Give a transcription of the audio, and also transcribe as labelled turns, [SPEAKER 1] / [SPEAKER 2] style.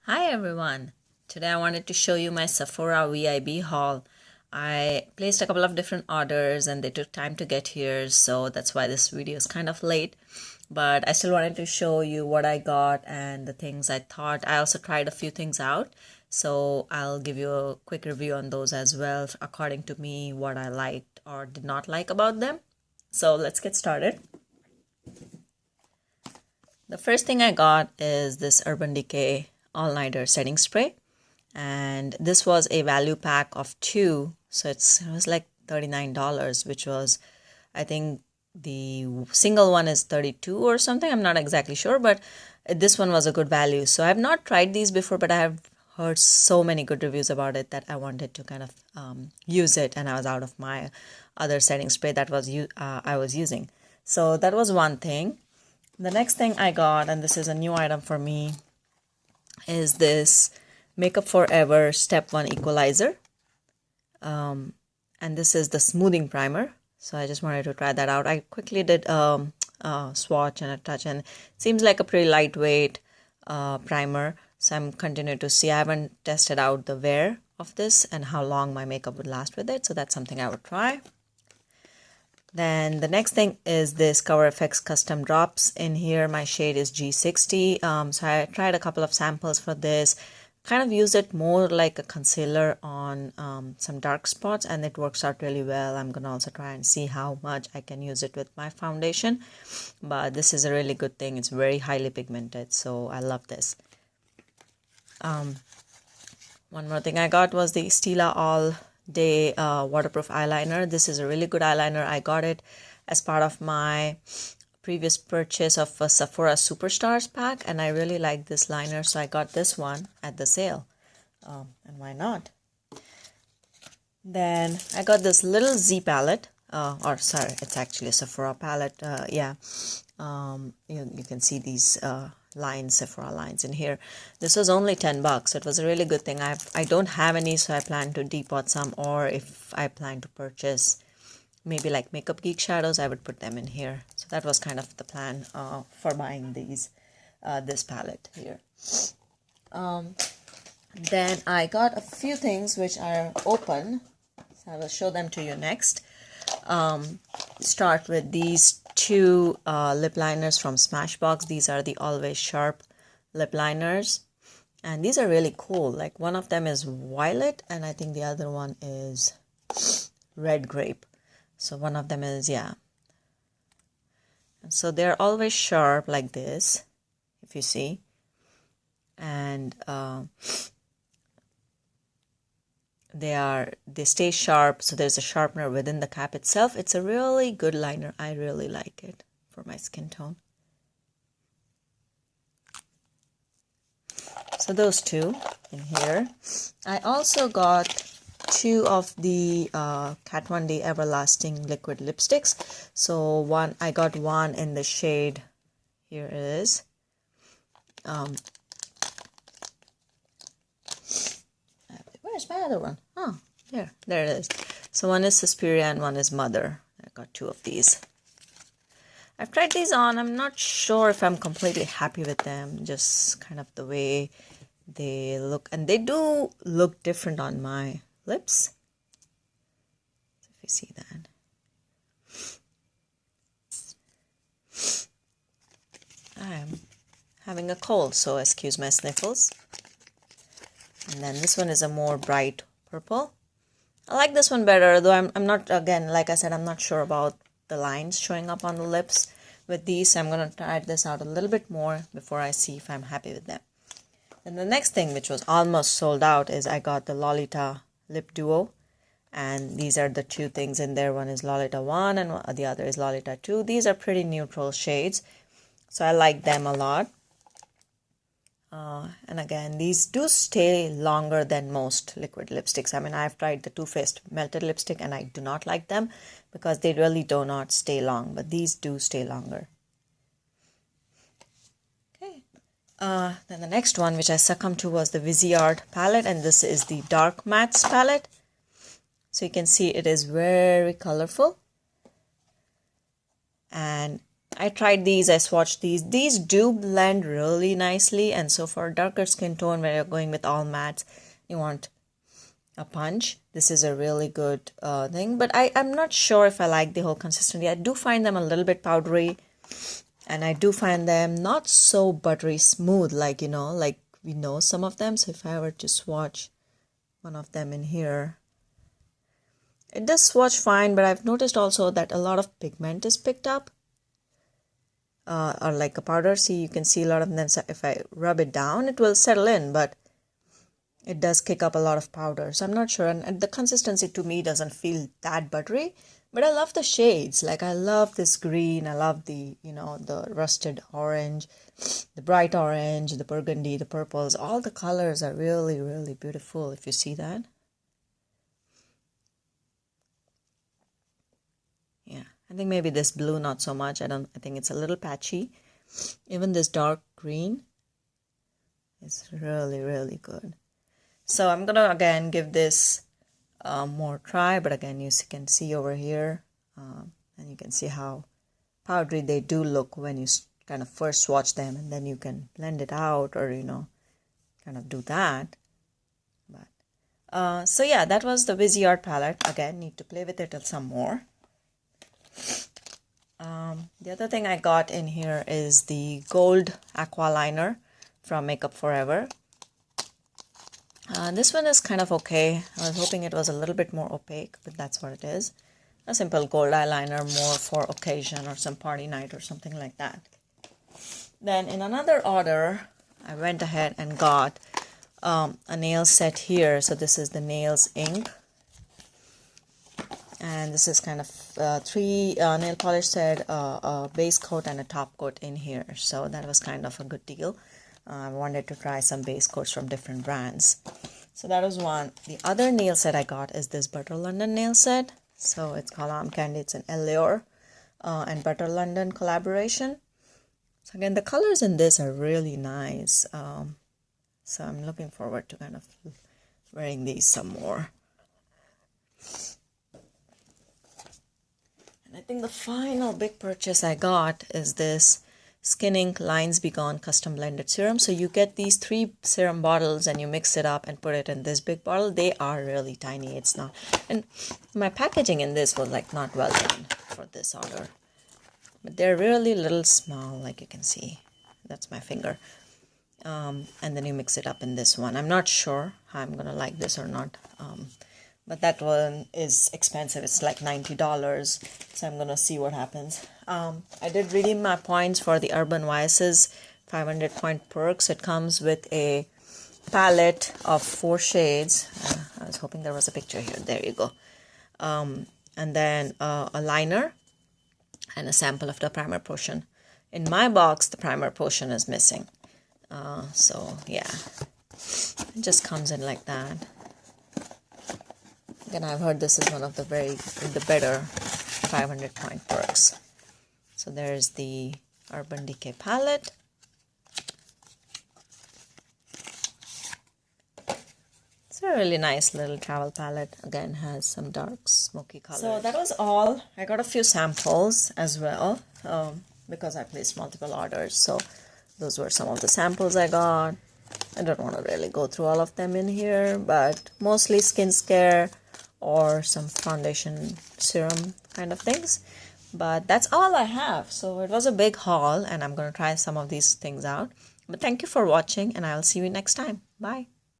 [SPEAKER 1] Hi everyone! Today I wanted to show you my Sephora VIB haul. I placed a couple of different orders and they took time to get here, so that's why this video is kind of late. But I still wanted to show you what I got and the things I thought. I also tried a few things out, so I'll give you a quick review on those as well, according to me, what I liked or did not like about them. So let's get started. The first thing I got is this Urban Decay all-nighter setting spray, and this was a value pack of 2, so it was like $39, which was, I think the single one is 32 or something. I'm not exactly sure, but this one was a good value. So I've not tried these before, but I have heard so many good reviews about it that I wanted to kind of use it, and I was out of my other setting spray that was I was using. So that was one thing. The next thing I got, and this is a new item for me, is this Makeup Forever Step 1 Equalizer. And this is the smoothing primer. So I just wanted to try that out. I quickly did a swatch and a touch, and it seems like a pretty lightweight primer. So I'm continuing to see. I haven't tested out the wear of this and how long my makeup would last with it. So that's something I would try. Then the next thing is this Cover FX Custom Drops. In here, my shade is G60. So I tried a couple of samples for this. Kind of used it more like a concealer on some dark spots, and it works out really well. I'm going to also try and see how much I can use it with my foundation. But this is a really good thing. It's very highly pigmented, so I love this. One more thing I got was the Stila All Day waterproof eyeliner. This is a really good eyeliner. I got it as part of my previous purchase of a Sephora Superstars pack, and I really like this liner, so I got this one at the sale, and why not. Then I got this little Z palette, or sorry, it's actually a Sephora palette. Yeah, you can see these lines, Sephora lines in here. This was only $10. It was a really good thing. I don't have any, so I plan to depot some, or if I plan to purchase maybe like Makeup Geek shadows, I would put them in here. So that was kind of the plan for buying these this palette here. Then I got a few things which are open, so I will show them to you next. Start with these two lip liners from Smashbox. These are the Always Sharp lip liners, and these are really cool. Like, one of them is violet, and I think the other one is red grape. So one of them is, yeah. And so they're always sharp like this, if you see, and they stay sharp, so there's a sharpener within the cap itself. It's a really good liner. I really like it for my skin tone. So those two in here. I also got two of the Kat Von D Everlasting liquid lipsticks. So I got one in the shade, here it is. Where's my other one? Oh, there it is. So one is Suspiria and one is Mother. I got two of these. I've tried these on. I'm not sure if I'm completely happy with them. Just kind of the way they look. And they do look different on my lips. So if you see that. I'm having a cold, so excuse my sniffles. And then this one is a more bright purple. I like this one better, though I'm not, again, like I said, I'm not sure about the lines showing up on the lips with these. So I'm going to try this out a little bit more before I see if I'm happy with them. Then the next thing, which was almost sold out, is I got the Lolita Lip Duo. And these are the two things in there. One is Lolita 1 and the other is Lolita 2. These are pretty neutral shades, so I like them a lot. And again, these do stay longer than most liquid lipsticks. I mean, I've tried the Too Faced melted lipstick and I do not like them because they really do not stay long, but these do stay longer. Okay. Then the next one, which I succumbed to, was the Viseart palette, and this is the Dark Mattes palette. So you can see it is very colorful, and I tried these, I swatched these. These do blend really nicely, and so for a darker skin tone where you're going with all mattes, you want a punch. This is a really good thing, but I'm not sure if I like the whole consistency. I do find them a little bit powdery, and I do find them not so buttery smooth, like, you know, like we know some of them. So if I were to swatch one of them in here, it does swatch fine, but I've noticed also that a lot of pigment is picked up, or like a powder. See, you can see a lot of them. So if I rub it down, it will settle in, but it does kick up a lot of powder. So I'm not sure. And the consistency to me doesn't feel that buttery, but I love the shades. Like I love this green. I love the, you know, the rusted orange, the bright orange, the burgundy, the purples. All the colors are really, really beautiful if you see that. Yeah, I think maybe this blue not so much. I think it's a little patchy. Even this dark green is really, really good. So I'm gonna again give this more try, but again you can see over here, and you can see how powdery they do look when you kind of first swatch them, and then you can blend it out, or, you know, kind of do that. But so yeah, that was the Vizzy Art palette. Again, need to play with it some more. The other thing I got in here is the gold aqua liner from Makeup Forever. This one is kind of okay. I was hoping it was a little bit more opaque, but that's what it is. A simple gold eyeliner, more for occasion or some party night or something like that. Then in another order, I went ahead and got a nail set here. So this is the Nails ink. And this is kind of 3 nail polish set, a base coat and a top coat in here. So that was kind of a good deal. I wanted to try some base coats from different brands. So that was one. The other nail set I got is this Butter London nail set. So it's called Arm Candy. It's an Allure and Butter London collaboration. So again, the colors in this are really nice. So I'm looking forward to kind of wearing these some more. And I think the final big purchase I got is this Skin Ink Lines Be Gone custom blended serum. So you get these 3 serum bottles and you mix it up and put it in this big bottle. They are really tiny. It's not, and my packaging in this was like not well done for this order, but they're really little small, like you can see. That's my finger. And then you mix it up in this one. I'm not sure how I'm gonna like this or not, but that one is expensive. It's like $90, so I'm gonna see what happens. I did redeem my points for the Urban Vices 500 point perks. It comes with a palette of 4 shades. I was hoping there was a picture here. There you go. And then a liner and a sample of the primer potion. In my box, the primer potion is missing. So yeah, it just comes in like that. Again, I've heard this is one of the better 500 point perks. So there's the Urban Decay palette. It's a really nice little travel palette. Again, has some dark smoky colors. So that was all. I got a few samples as well, because I placed multiple orders. So those were some of the samples I got. I don't want to really go through all of them in here, but mostly skincare or some foundation serum kind of things. But that's all I have. So it was a big haul, and I'm going to try some of these things out. But thank you for watching, and I'll see you next time. Bye.